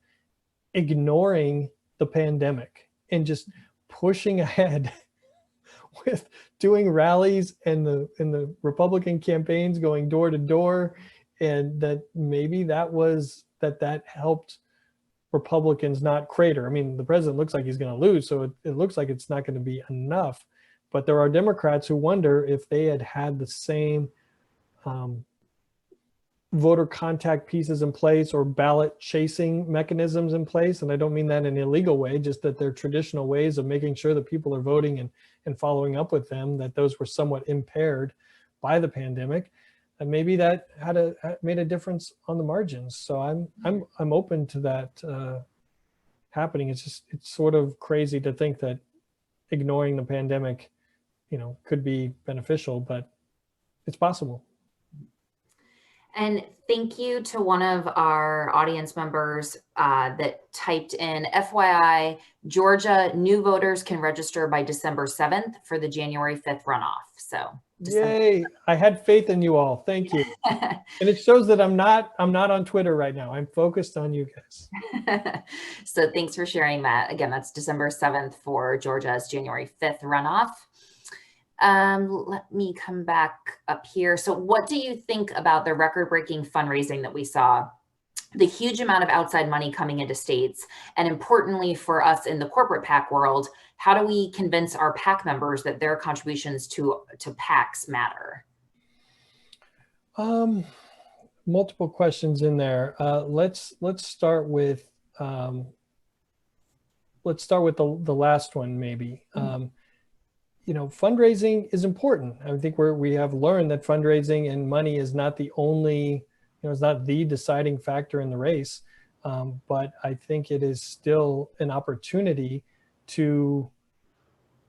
ignoring the pandemic and just pushing ahead with doing rallies and the Republican campaigns going door to door, and that maybe that helped Republicans not crater. I mean, the president looks like he's going to lose, so it looks like it's not going to be enough. But there are Democrats who wonder if they had the same voter contact pieces in place or ballot chasing mechanisms in place. And I don't mean that in an illegal way, just that they're traditional ways of making sure that people are voting and following up with them, that those were somewhat impaired by the pandemic. And maybe that made a difference on the margins. So I'm open to that happening. It's sort of crazy to think that ignoring the pandemic, could be beneficial, but it's possible. And thank you to one of our audience members that typed in, FYI, Georgia new voters can register by December 7th for the January 5th runoff. So Yay, I had faith in you all. Thank you. And it shows that I'm not on Twitter right now. I'm focused on you guys. So thanks for sharing that. Again, that's December 7th for Georgia's January 5th runoff. Let me come back up here. So what do you think about the record-breaking fundraising that we saw? The huge amount of outside money coming into states, and importantly for us in the corporate PAC world, how do we convince our PAC members that their contributions to PACs matter? Multiple questions in there. Let's start with the last one, maybe. Fundraising is important. I think we have learned that fundraising and money is not the only, it's not the deciding factor in the race. But I think it is still an opportunity to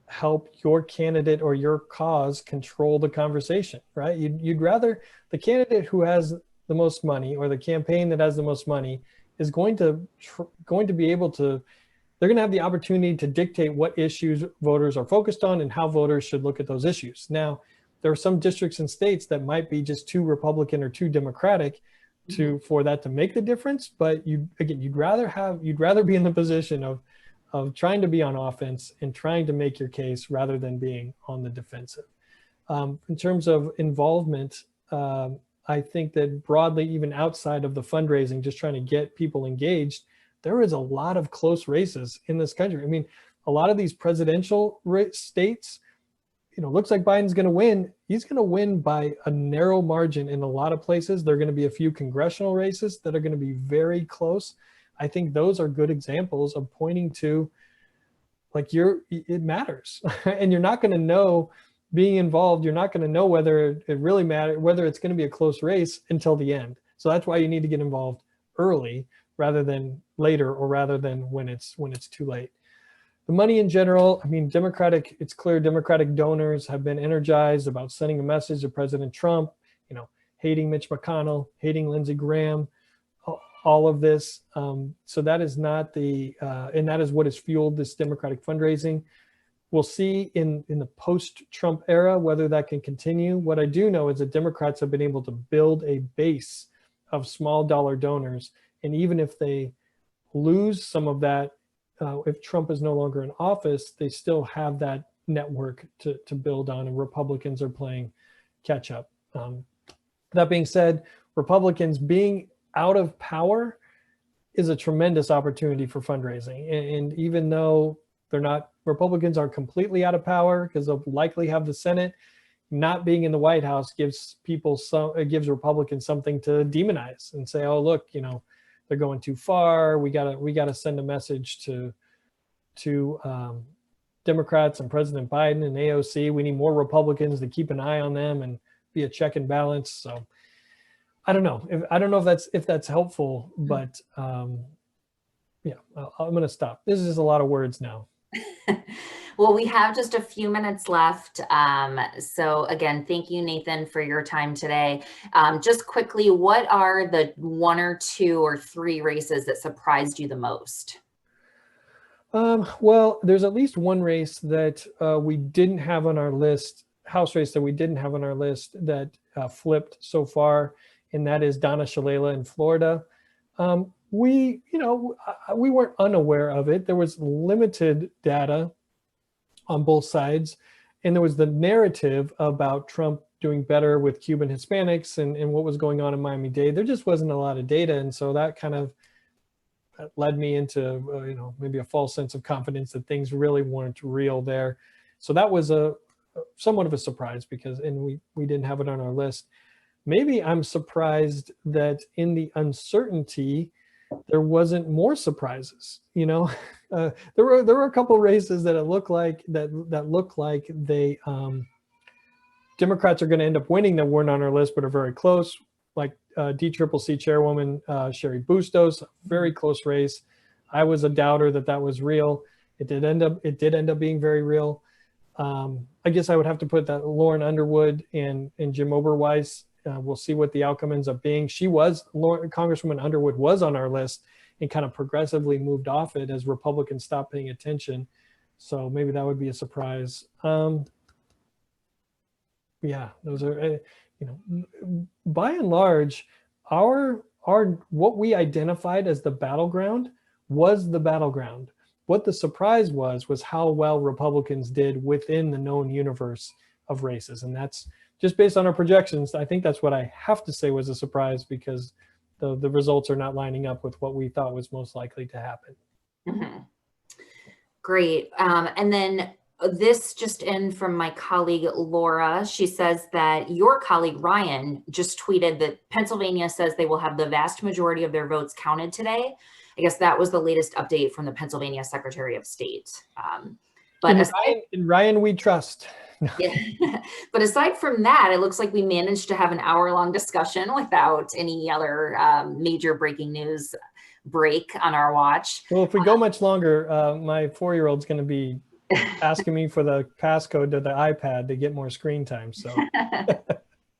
help your candidate or your cause control the conversation, right? You'd rather the candidate who has the most money, or the campaign that has the most money, is going to be able to, they're going to have the opportunity to dictate what issues voters are focused on and how voters should look at those issues. Now, there are some districts and states that might be just too Republican or too Democratic for that to make the difference. But you'd rather be in the position of trying to be on offense and trying to make your case rather than being on the defensive. In terms of involvement, I think that broadly, even outside of the fundraising, just trying to get people engaged, there is a lot of close races in this country. I mean, a lot of these presidential states, looks like Biden's going to win. He's going to win by a narrow margin in a lot of places. There are going to be a few congressional races that are going to be very close. I think those are good examples of pointing to, like, it matters. And you're not going to know, being involved, you're not going to know whether it really matters, whether it's going to be a close race until the end. So that's why you need to get involved early rather than later, or rather than when it's too late. The money in general, I mean, it's clear Democratic donors have been energized about sending a message to President Trump, hating Mitch McConnell, hating Lindsey Graham, all of this. So that is not and that is what has fueled this Democratic fundraising. We'll see in the post-Trump era whether that can continue. What I do know is that Democrats have been able to build a base of small dollar donors. And even if they lose some of that, if Trump is no longer in office, they still have that network to build on, and Republicans are playing catch up. That being said, Republicans being out of power is a tremendous opportunity for fundraising. And even though Republicans aren't completely out of power because they'll likely have the Senate, not being in the White House gives Republicans something to demonize and say, oh, look, they're going too far. We gotta send a message to Democrats and President Biden and AOC. We need more Republicans to keep an eye on them and be a check and balance. So I don't know if that's helpful, but yeah, I'm going to stop. This is a lot of words now. Well, we have just a few minutes left. So again, thank you, Nathan, for your time today. Just quickly, what are the 1 or 2 or 3 races that surprised you the most? Well, there's at least one race that we didn't have on our list, House race that we didn't have on our list that flipped so far, and that is Donna Shalala in Florida. We weren't unaware of it. There was limited data on both sides, and there was the narrative about Trump doing better with Cuban Hispanics and what was going on in Miami-Dade. There just wasn't a lot of data, and so that kind of led me into maybe a false sense of confidence that things really weren't real there. So that was somewhat of a surprise and we didn't have it on our list. Maybe I'm surprised that in the uncertainty there wasn't more surprises. There were a couple races that look like they Democrats are going to end up winning that weren't on our list but are very close, like DCCC chairwoman Sherry Bustos, very close race. I was a doubter that was real. It did end up being very real. I guess I would have to put that Lauren Underwood and Jim Oberweis. We'll see what the outcome ends up being. Congresswoman Underwood was on our list and kind of progressively moved off it as Republicans stopped paying attention. So maybe that would be a surprise. Yeah, those are, by and large, our what we identified as the battleground was the battleground. What the surprise was how well Republicans did within the known universe of races. And that's just based on our projections. I think that's what I have to say was a surprise, because the results are not lining up with what we thought was most likely to happen. Mm-hmm. Great. And then this just in from my colleague, Laura. She says that your colleague, Ryan, just tweeted that Pennsylvania says they will have the vast majority of their votes counted today. I guess that was the latest update from the Pennsylvania Secretary of State. But in Ryan, we trust. Yeah. But aside from that, it looks like we managed to have an hour-long discussion without any other major breaking news break on our watch. Well, if we go much longer, my 4-year-old's going to be asking me for the passcode to the iPad to get more screen time. So.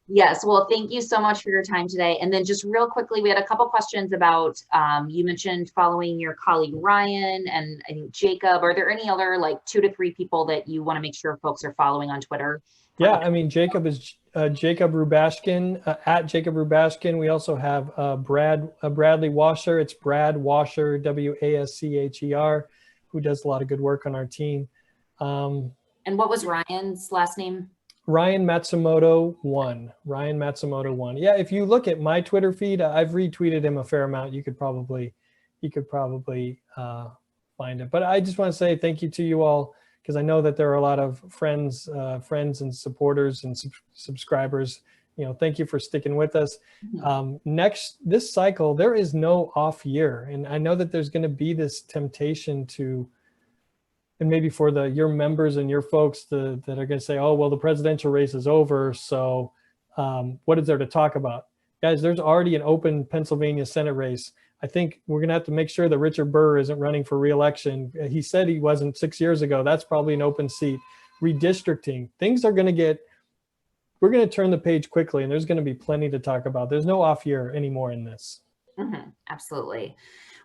Yes. Well, thank you so much for your time today. And then just real quickly, we had a couple questions about, you mentioned following your colleague, Ryan, and I think Jacob. Are there any other 2 to 3 people that you want to make sure folks are following on Twitter? Yeah, I mean, Jacob is Jacob Rubashkin, at Jacob Rubashkin. We also have Bradley Washer. It's Brad Washer, Wascher, who does a lot of good work on our team. And what was Ryan's last name? Ryan Matsumoto 1. Ryan Matsumoto 1. Yeah, if you look at my Twitter feed, I've retweeted him a fair amount. You could probably find it. But I just want to say thank you to you all, because I know that there are a lot of friends and supporters and subscribers. Thank you for sticking with us. This cycle, there is no off year. And I know that there's going to be this temptation to, and maybe for your members and your folks that are going to say, oh, well, the presidential race is over, so what is there to talk about? Guys, there's already an open Pennsylvania Senate race. I think we're going to have to make sure that Richard Burr isn't running for re-election. He said he wasn't 6 years ago. That's probably an open seat. Redistricting. Things are going to we're going to turn the page quickly, and there's going to be plenty to talk about. There's no off year anymore in this. Absolutely.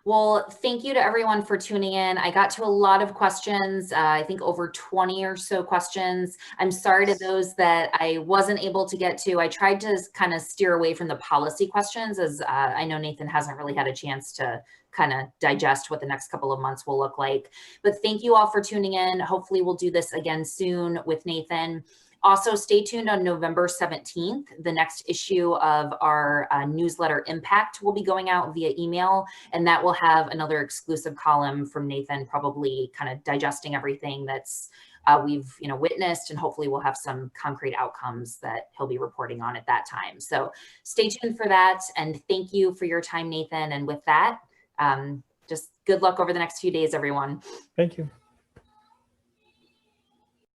Well, thank you to everyone for tuning in. I got to a lot of questions, I think over 20 or so questions. I'm sorry to those that I wasn't able to get to. I tried to kind of steer away from the policy questions, as I know Nathan hasn't really had a chance to kind of digest what the next couple of months will look like. But thank you all for tuning in. Hopefully we'll do this again soon with Nathan. Also, stay tuned on November 17th. The next issue of our newsletter Impact will be going out via email, and that will have another exclusive column from Nathan, probably kind of digesting everything that's we've witnessed, and hopefully we'll have some concrete outcomes that he'll be reporting on at that time. So stay tuned for that, and thank you for your time, Nathan. And with that, just good luck over the next few days, everyone. Thank you.